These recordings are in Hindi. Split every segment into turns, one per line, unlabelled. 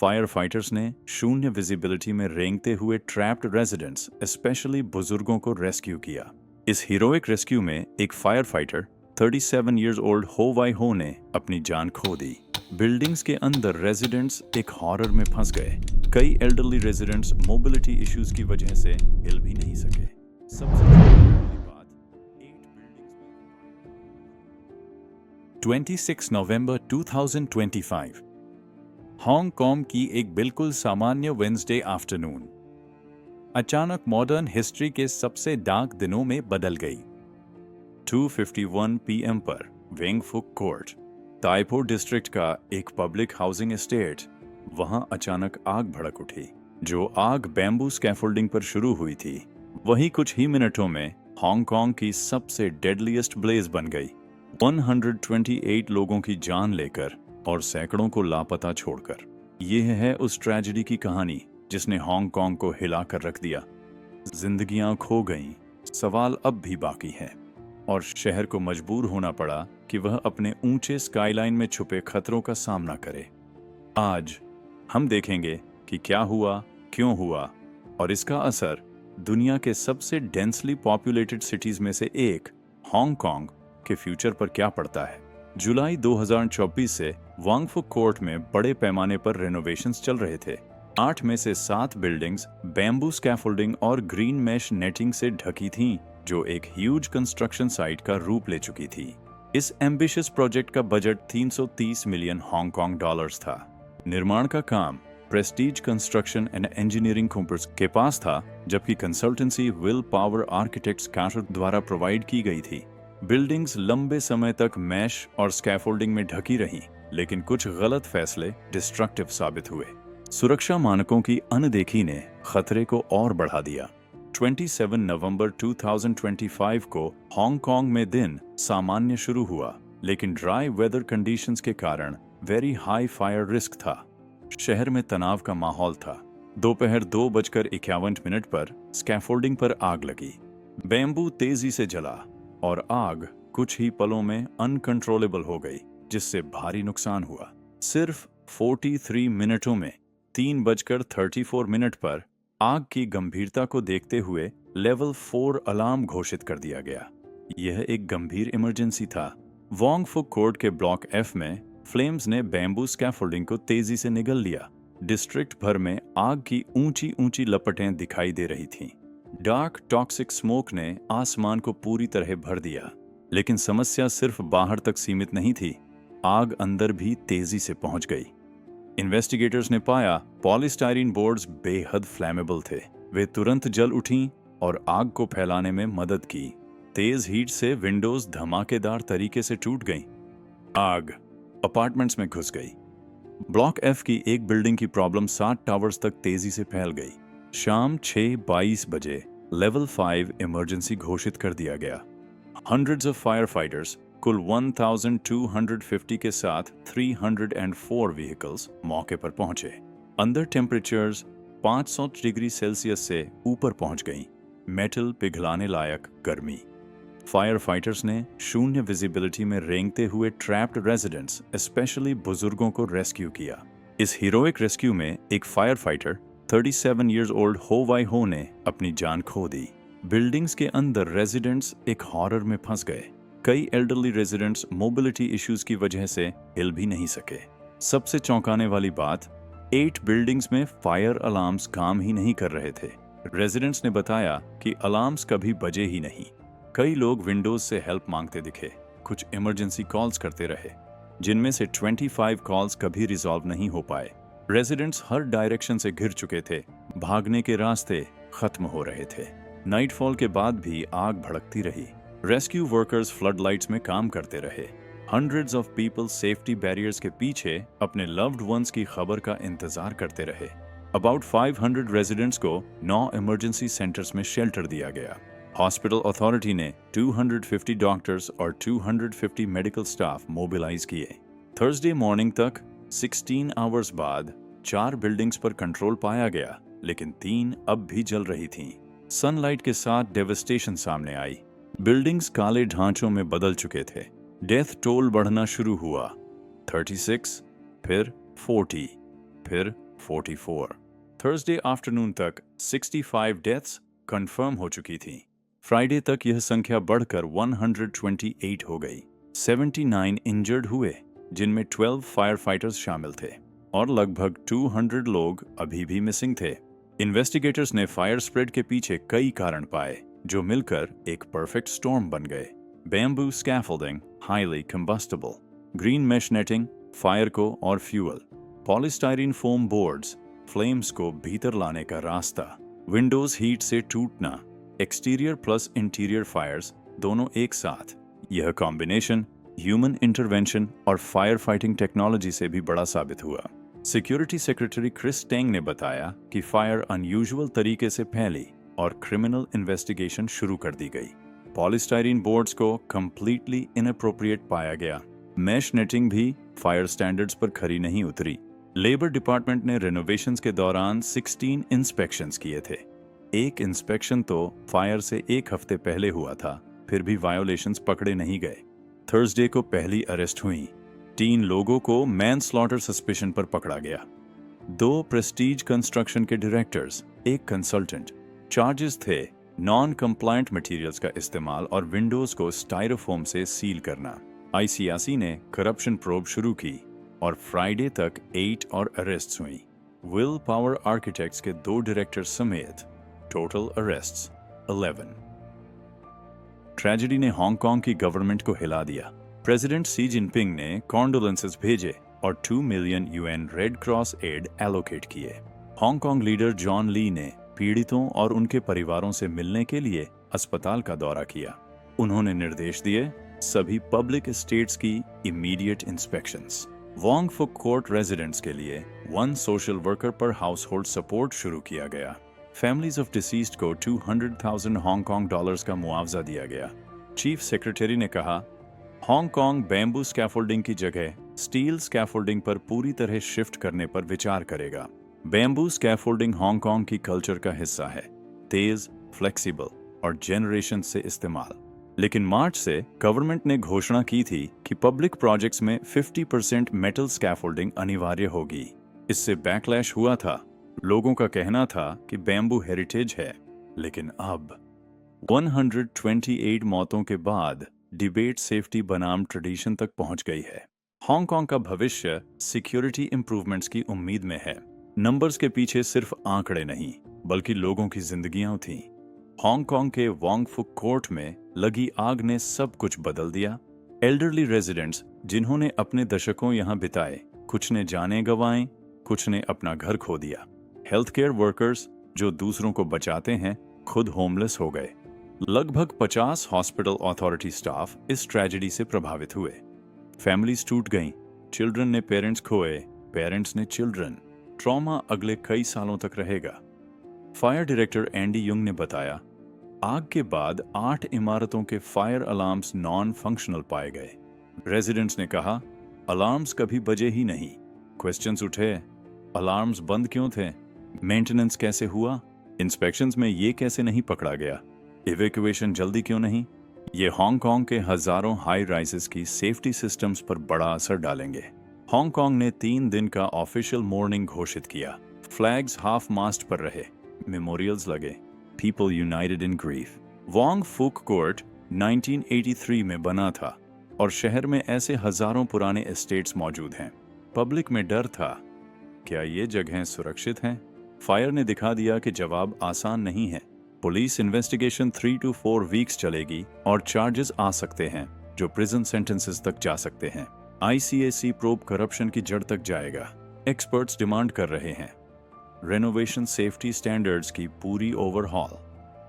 फायर फाइटर्स ने शून्य विजिबिलिटी में रेंगते हुए ट्रैप्ड रेजिडेंट्स स्पेशली बुजुर्गों को रेस्क्यू किया। इस हीरोइक रेस्क्यू में एक फायर फाइटर 37 इयर्स ओल्ड हो वाई हो ने अपनी जान खो दी। बिल्डिंग्स के अंदर रेजिडेंट्स एक हॉरर में फंस गए। कई एल्डरली रेजिडेंट्स मोबिलिटी इश्यूज की वजह से हिल भी नहीं सके। सबसे वाली बात 26 नवंबर 2025 हांगकांग की एक बिल्कुल सामान्य वेडनेसडे आफ्टरनून अचानक मॉडर्न हिस्ट्री के सबसे डार्क दिनों में बदल गई। 2:51 पीएम पर वेंग फुक कोर्ट, ताइपो डिस्ट्रिक्ट का एक पब्लिक हाउसिंग एस्टेट, वहां अचानक आग भड़क उठी। जो आग बैम्बू स्कैफोल्डिंग पर शुरू हुई थी, वही कुछ ही मिनटों में हांगकांग की सबसे डेडलीस्ट ब्लेज बन गई। 128 लोगों की जान लेकर और सैकड़ों को लापता छोड़कर। यह है उस ट्रेजेडी की कहानी जिसने हांगकांग को हिलाकर रख दिया। जिंदगियां खो गईं, सवाल अब भी बाकी है, और शहर को मजबूर होना पड़ा कि वह अपने ऊंचे स्काईलाइन में छुपे खतरों का सामना करे। आज हम देखेंगे कि क्या हुआ, क्यों हुआ, और इसका असर दुनिया के सबसे डेंसली पॉपुलेटेड सिटीज में से एक हांगकांग के फ्यूचर पर क्या पड़ता है। जुलाई 2024 से वांग फुक कोर्ट में बड़े पैमाने पर रेनोवेशंस चल रहे थे। 8 में से 7 बिल्डिंग्स बैम्बू स्कैफोल्डिंग और ग्रीन मैश नेटिंग से ढकी थीं, जो एक ह्यूज कंस्ट्रक्शन साइट का रूप ले चुकी थी। इस एम्बिशियस प्रोजेक्ट का बजट 330 मिलियन हांगकांग डॉलर्स था। निर्माण का काम prestige construction and engineering companies के पास था, जबकि consultancy Will Power Architects Carter द्वारा प्रोवाइड की गई थी। बिल्डिंग्स लंबे समय तक मैश और स्कैफोल्डिंग में ढकी रहीं, लेकिन कुछ गलत फैसले डिस्ट्रक्टिव साबित हुए। सुरक्षा मानकों की अनदेखी ने खतरे को और बढ़ा दिया। 27 नवंबर 2025 को हांगकांग में दिन सामान्य शुरू हुआ, लेकिन ड्राई वेदर कंडीशंस के कारण वेरी हाई फायर रिस्क था। शहर में तनाव का माहौल था। दोपहर 2:51 पर स्कैफोल्डिंग पर आग लगी। बैम्बू तेजी से जला और आग कुछ ही पलों में अनकंट्रोलेबल हो गई, जिससे भारी नुकसान हुआ। सिर्फ 43 मिनटों में 3:34 पर आग की गंभीरता को देखते हुए लेवल 4 अलार्म घोषित कर दिया गया। यह एक गंभीर इमरजेंसी था। वांग फुक कोर्ट के ब्लॉक एफ में फ्लेम्स ने बैम्बू स्कैफोल्डिंग को तेजी से निगल लिया। डिस्ट्रिक्ट भर में आग की ऊंची ऊंची लपटें दिखाई दे रही थीं। डार्क टॉक्सिक स्मोक ने आसमान को पूरी तरह भर दिया। लेकिन समस्या सिर्फ बाहर तक सीमित नहीं थी, आग अंदर भी तेजी से पहुंच गई। इन्वेस्टिगेटर्स ने पाया पॉलीस्टाइरीन बोर्ड्स बेहद फ्लैमेबल थे। वे तुरंत जल उठीं और आग को फैलाने में मदद की। तेज हीट से विंडोज धमाकेदार तरीके से टूट गईं। आग अपार्टमेंट्स में घुस गई। ब्लॉक एफ की एक बिल्डिंग की प्रॉब्लम 7 टावर्स तक तेजी से फैल गई। शाम 6:22 बजे लेवल 5 इमरजेंसी घोषित कर दिया गया। हंड्रेड्स ऑफ फायर फाइटर्स, कुल 1250 के साथ 304 व्हीकल्स मौके पर पहुंचे। अंदर टेम्परेचर्स 500 डिग्री सेल्सियस से ऊपर पहुंच गईं। मेटल पिघलाने लायक गर्मी। फायर फाइटर्स ने शून्य विजिबिलिटी में रेंगते हुए ट्रैप्ड रेजिडेंट्स स्पेशली बुजुर्गों को रेस्क्यू किया। इस हीरोइक रेस्क्यू में एक फायर फाइटर 37 इयर्स ओल्ड हो वाई हो ने अपनी जान खो दी। बिल्डिंग्स के अंदर रेजिडेंट्स एक हॉरर में फंस गए। कई एल्डरली रेजिडेंट्स मोबिलिटी इश्यूज की वजह से हिल भी नहीं सके। सबसे चौंकाने वाली बात, 8 बिल्डिंग्स में फायर अलार्म्स काम ही नहीं कर रहे थे। रेजिडेंट्स ने बताया कि अलार्म्स कभी बजे ही नहीं। कई लोग विंडोज से हेल्प मांगते दिखे। कुछ इमरजेंसी कॉल्स करते रहे, जिनमें से 25 कॉल्स कभी रिजॉल्व नहीं हो पाए। रेजिडेंट्स हर डायरेक्शन से घिर चुके थे। भागने के रास्ते खत्म हो रहे थे। नाइटफॉल के बाद भी आग भड़कती रही। रेस्क्यू वर्कर्स फ्लड लाइट्स में काम करते रहे। Hundreds of people safety barriers के पीछे अपने लव्ड वंस की खबर का इंतजार करते रहे। अबाउट 500 रेजिडेंट्स को 9 इमरजेंसी सेंटर्स में शेल्टर दिया गया। हॉस्पिटल अथॉरिटी ने 250 डॉक्टर्स और 250 मेडिकल स्टाफ मोबिलाइज किए। थर्सडे मॉर्निंग तक 16 आवर्स बाद 4 बिल्डिंग्स पर कंट्रोल पाया गया, लेकिन 3 अब भी जल रही थीं। सनलाइट के साथ डेवस्टेशन सामने आई। बिल्डिंग्स काले ढांचों में बदल चुके थे। डेथ टोल बढ़ना शुरू हुआ। 36, फिर 40, फिर 44। थर्सडे आफ्टरनून तक 65 डेथ्स कंफर्म हो चुकी थीं। फ्राइडे तक यह संख्या बढ़कर 128 हो गई। 79 इंजर्ड हुए, जिनमें 12 फायर फाइटर्स शामिल थे और लगभग 200 लोग अभी भी मिसिंग थे। इन्वेस्टिगेटर्स ने फायर स्प्रेड के पीछे कई कारण पाए, जो मिलकर एक परफेक्ट स्टॉर्म बन गए। Bamboo scaffolding highly combustible, green mesh netting fire को और fuel, polystyrene foam boards flames को भीतर लाने का रास्ता, विंडोज हीट से टूटना, एक्सटीरियर प्लस इंटीरियर फायर्स दोनों एक साथ। यह कॉम्बिनेशन ह्यूमन इंटरवेंशन और फायर फाइटिंग टेक्नोलॉजी से भी बड़ा साबित हुआ। सिक्योरिटी सेक्रेटरी क्रिस टेंग ने बताया कि फायर अनयूजुअल तरीके से फैली और क्रिमिनल इन्वेस्टिगेशन शुरू कर दी गई। पॉलीस्टाइरीन बोर्ड्स को कंप्लीटली इनअप्रोप्रिएट पाया गया। मैश नेटिंग भी फायर स्टैंडर्ड्स पर खरी नहीं उतरी। लेबर डिपार्टमेंट ने रेनोवेशंस के दौरान 16 इंस्पेक्शंस किए थे। एक इंस्पेक्शन तो फायर से एक हफ्ते पहले हुआ था, फिर भी वायोलेशंस पकड़े नहीं गए। थर्सडे को पहली अरेस्ट हुई। 3 लोगों को मैनस्लॉटर सस्पिशन पर पकड़ा गया। 2 प्रेस्टीज कंस्ट्रक्शन के डायरेक्टर्स, एक कंसल्टेंट। चार्जेस थे नॉन कंप्लायंट मटेरियल्स का इस्तेमाल और विंडोज को स्टाइरोफोम से सील करना। आईसीआरसी ने करप्शन प्रोब शुरू की और फ्राइडे तक 8 और अरेस्ट्स हुई। विल पावर आर्किटेक्ट्स के 2 डायरेक्टर समेत टोटल अरेस्ट्स 11। ट्रेजेडी ने हांगकांग की गवर्नमेंट को हिला दिया। प्रेसिडेंट सी जिनपिंग ने कॉन्डोलेंसेस भेजे और 2 million UN red cross aid allocate किए। हांगकांग लीडर जॉन ली ने पीड़ितों और उनके परिवारों से मिलने के लिए अस्पताल का दौरा किया। उन्होंने निर्देश दिए सभी पब्लिक एस्टेट्स की इमीडिएट इंस्पेक्शंस। वोंग फुक कोर्ट रेजिडेंट्स के लिए 1 सोशल वर्कर पर हाउस होल्ड सपोर्ट शुरू किया गया। फैमिलीज ऑफ डिसीज्ड को 200,000 हांगकांग डॉलर्स का मुआवजा दिया गया। चीफ सेक्रेटरी ने कहा, हांगकांग बैम्बू स्कैफोल्डिंग की जगह स्टील स्कैफोल्डिंग पर पूरी तरह शिफ्ट करने पर विचार करेगा। बैम्बू स्कैफोल्डिंग हांगकांग की कल्चर का हिस्सा है, तेज, फ्लेक्सिबल और जनरेशन से इस्तेमाल। लेकिन मार्च से गवर्नमेंट ने घोषणा की थी कि पब्लिक प्रोजेक्ट्स में 50% मेटल स्कैफोल्डिंग अनिवार्य होगी। इससे बैकलैश हुआ था। लोगों का कहना था कि बैम्बू हेरिटेज है, लेकिन अब 128 मौतों के बाद डिबेट सेफ्टी बनाम ट्रेडिशन तक पहुंच गई है। हांगकांग का भविष्य सिक्योरिटी इंप्रूवमेंट्स की उम्मीद में है। नंबर्स के पीछे सिर्फ आंकड़े नहीं, बल्कि लोगों की जिंदगियां थीं। हांगकांग के वोंग फुक कोर्ट में लगी आग ने सब कुछ बदल दिया। एल्डरली रेजिडेंट्स जिन्होंने अपने दशकों यहां बिताए, कुछ ने जानें गंवाएं, कुछ ने अपना घर खो दिया। हेल्थ केयर वर्कर्स जो दूसरों को बचाते हैं, खुद होमलेस हो गए। लगभग 50 हॉस्पिटल अथॉरिटी स्टाफ इस ट्रेजेडी से प्रभावित हुए। फैमिलीज टूट गईं, चिल्ड्रन ने पेरेंट्स खोए, पेरेंट्स ने चिल्ड्रन। ट्रॉमा अगले कई सालों तक रहेगा। फायर डायरेक्टर एंडी युंग ने बताया, आग के बाद 8 इमारतों के फायर अलार्म्स नॉन फंक्शनल पाए गए। रेजिडेंट्स ने कहा, अलार्म्स कभी बजे ही नहीं। क्वेश्चंस उठे, अलार्म्स बंद क्यों थे? मेंटेनेंस कैसे हुआ? इंस्पेक्शंस में ये कैसे नहीं पकड़ा गया? इवैक्यूएशन जल्दी क्यों नहीं? ये हांगकांग के हजारों हाई राइजेस की सेफ्टी सिस्टम्स पर बड़ा असर डालेंगे। हांगकांग ने 3 दिन का ऑफिशियल मॉर्निंग घोषित किया। फ्लैग्स हाफ मास्ट पर रहे, मेमोरियल्स लगे, people United in grief. Wong फुक कोर्ट 1983 में बना था और शहर में ऐसे हजारों पुराने एस्टेट्स मौजूद हैं। पब्लिक में डर था, क्या ये जगहें सुरक्षित हैं? फायर ने दिखा दिया कि जवाब आसान नहीं है। पुलिस इन्वेस्टिगेशन 3 to 4 वीक्स चलेगी और चार्जेस आ सकते हैं जो प्रिजन सेंटेंसेस तक जा सकते हैं। आईसीएसी प्रोब करप्शन की जड़ तक जाएगा। एक्सपर्ट्स डिमांड कर रहे हैं रेनोवेशन सेफ्टी स्टैंडर्ड्स की पूरी overhaul,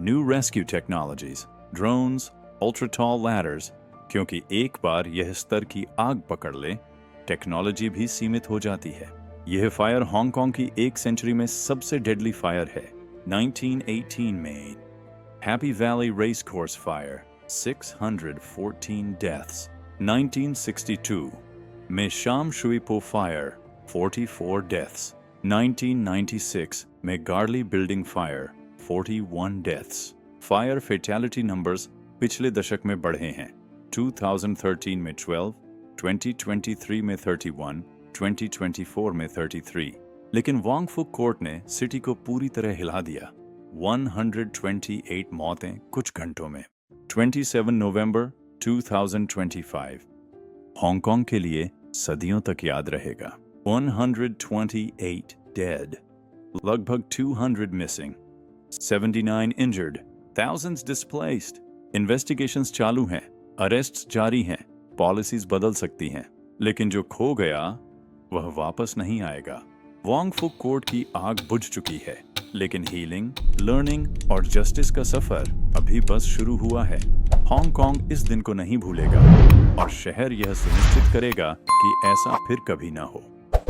new rescue technologies, drones, ultra tall ladders, क्योंकि एक बार यह स्तर की आग पकड़ ले, टेक्नोलॉजी भी सीमित हो जाती है। यह फायर हांगकांग की 1 सेंचुरी में सबसे डेडली फायर है। 1918 में Happy Valley race course fire, 614 deaths. 1962 में शाम शुईपो फायर, 44 डेथ्स। 1996 में Garley building fire, 41 deaths. Fire fatality numbers पिछले दशक में बढ़े हैं। 2013 में 12, 2023 में 31, 2024 में 33। लेकिन वांग फुक कोर्ट ने सिटी को पूरी तरह हिला दिया। 128 मौतें कुछ घंटों में। 27 नवंबर 2025 हांगकांग के लिए सदियों तक याद रहेगा। 128 डेड, लगभग 200 missing, 79 injured, thousands displaced। Investigations चालू हैं, अरेस्ट्स जारी हैं, पॉलिसीज बदल सकती हैं, लेकिन जो खो गया वह वापस नहीं आएगा। वांग फुक कोर्ट की आग बुझ चुकी है, लेकिन हीलिंग, लर्निंग और जस्टिस का सफर अभी बस शुरू हुआ है। हांगकांग इस दिन को नहीं भूलेगा और शहर यह सुनिश्चित करेगा कि ऐसा फिर कभी ना हो।